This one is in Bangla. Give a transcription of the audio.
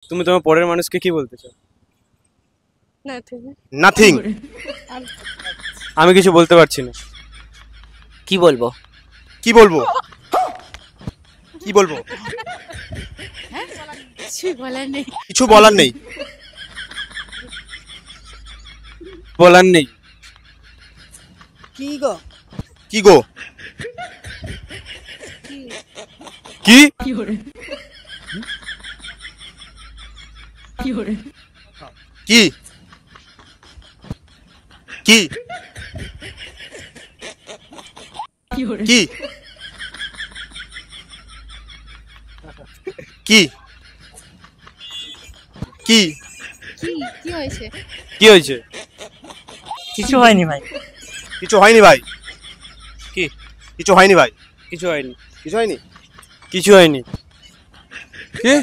তুমি তোমার পরের মানুষকে কি বলতে চাও? নাথিং। আমি কিছু বলতে পারছি না। কি বলবো? কি বলবো? কি বলবো? কিছুই বলার নেই। কিছু বলার নেই। বলার নেই। কি গো? কি গো? কি? কি করে? কি করে? কি? কি? কি করে? কি? কি? কি? কি কি হয়েছে? কি হয়েছে? কিছু হয়নি ভাই। কিছু হয়নি ভাই। কি? কিছু হয়নি ভাই। কিছু হয়নি। কিছু হয়নি। কিছু হয়নি। কি?